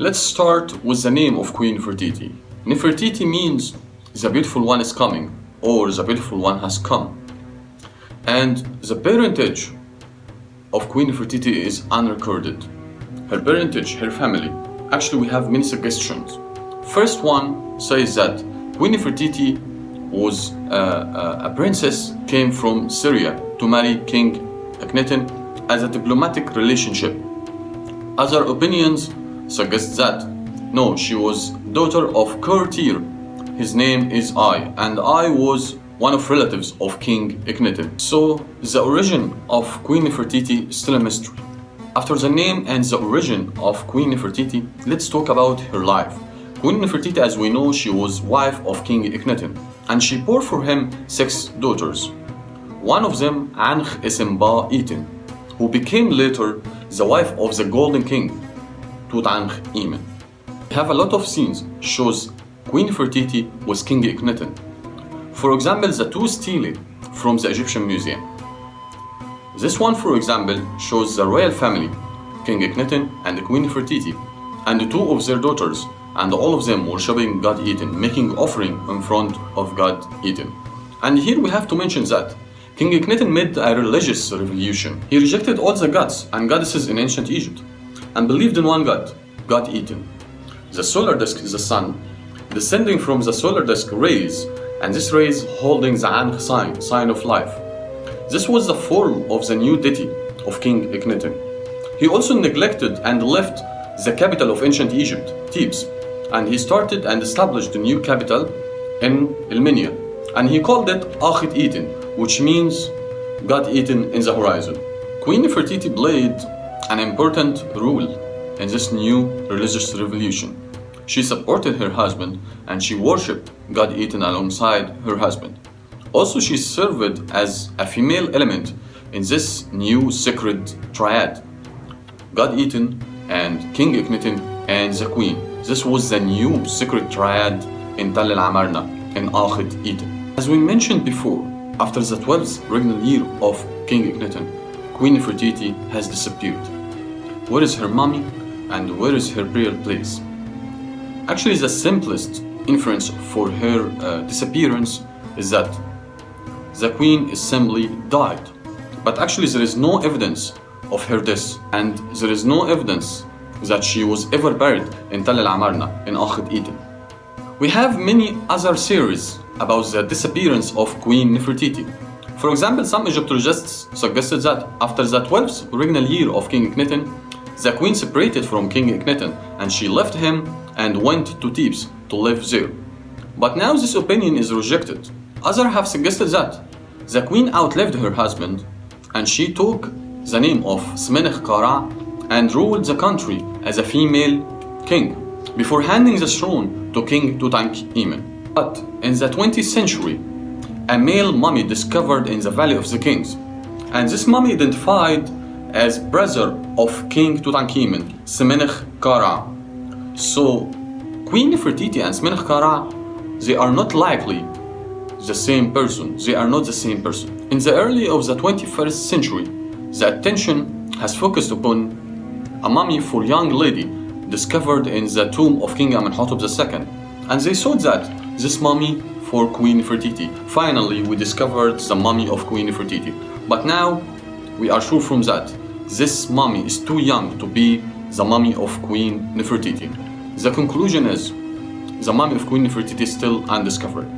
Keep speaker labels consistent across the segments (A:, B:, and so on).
A: Let's start with the name of Queen Nefertiti. Nefertiti means the beautiful one is coming, or the beautiful one has come. And the parentage of Queen Fertitti is unrecorded. Her parentage, her family. Actually, we have many suggestions. First one says that Queen Nefertiti was a princess, came from Syria to marry King Akhenaten as a diplomatic relationship. Other opinions suggest that no, she was daughter of courtier. His name is Ai, and Ai was one of relatives of King Akhenaten. So the origin of Queen Nefertiti is still a mystery. After the name and the origin of Queen Nefertiti, let's talk about her life. Queen Nefertiti, as we know, she was wife of King Akhenaten, and she bore for him 6 daughters. One of them, Ankh-Esenba-Iten, who became later the wife of the Golden King, Tutankhamun. We have a lot of scenes shows Queen Nefertiti was King Akhenaten. For example, the 2 stelae from the Egyptian Museum. This one, for example, shows the royal family, King Akhenaten and Queen Nefertiti, and the 2 of their daughters, and all of them worshipping God Eden, making offering in front of God Eden. And here we have to mention that King Akhenaten made a religious revolution. He rejected all the gods and goddesses in ancient Egypt and believed in one God, God Eden. The solar disk is the sun, descending from the solar disk rays, and this rays holding the Ankh sign of life. This was the form of the new deity of King Akhenaten. He also neglected and left the capital of ancient Egypt, Thebes, and he started and established a new capital in Elmenia, and he called it Akhet Eden, which means God Eden in the horizon. Queen Nefertiti played an important role in this new religious revolution. She supported her husband and she worshipped God Eden alongside her husband. Also, she served as a female element in this new sacred triad, God Eden and King Akhenaten and the Queen. This was the new sacred triad in Tell al-Amarna in Akhet Eden. As we mentioned before, after the 12th regnal year of King Akhenaten, Queen Nefertiti has disappeared. Where is her mummy and where is her burial place? Actually, the simplest inference for her disappearance is that the queen is simply died. But actually there is no evidence of her death, and there is no evidence that she was ever buried in Tell al-Amarna in Akhet Eden. We have many other theories about the disappearance of Queen Nefertiti. For example, some Egyptologists suggested that after the 12th regnal year of King Akhenaten, the queen separated from King Akhenaten and she left him and went to Thebes to live there. But now this opinion is rejected. Others have suggested that the queen outlived her husband and she took the name of Smenech Kara and ruled the country as a female king before handing the throne to King Tutankhamun. But in the 20th century, a male mummy discovered in the Valley of the Kings, and this mummy identified as brother of King Tutankhamun, Smenech Kara. So Queen Nefertiti and Smenech Kara, they are not likely the same person. They are not the same person. In the early of the 21st century, the attention has focused upon a mummy for young lady discovered in the tomb of King Amenhotep II, and they thought that this mummy for Queen Nefertiti. Finally, we discovered the mummy of Queen Nefertiti. But now we are sure from that this mummy is too young to be the mummy of Queen Nefertiti. The conclusion is the mummy of Queen Nefertiti is still undiscovered.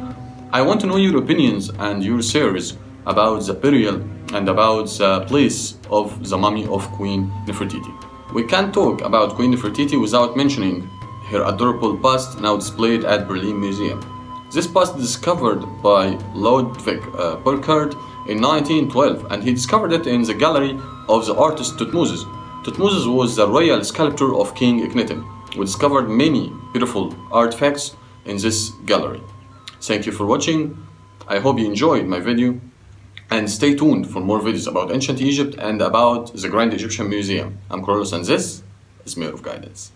A: I want to know your opinions and your theories about the burial and about the place of the mummy of Queen Nefertiti. We can't talk about Queen Nefertiti without mentioning her adorable bust now displayed at Berlin Museum. This bust discovered by Ludwig Burckhardt in 1912, and he discovered it in the gallery of the artist Thutmose. Thutmose was the royal sculptor of King Akhenaten. We discovered many beautiful artifacts in this gallery. Thank you for watching. I hope you enjoyed my video, and stay tuned for more videos about ancient Egypt and about the Grand Egyptian Museum. I'm Carlos and this is Mirror of Guidance.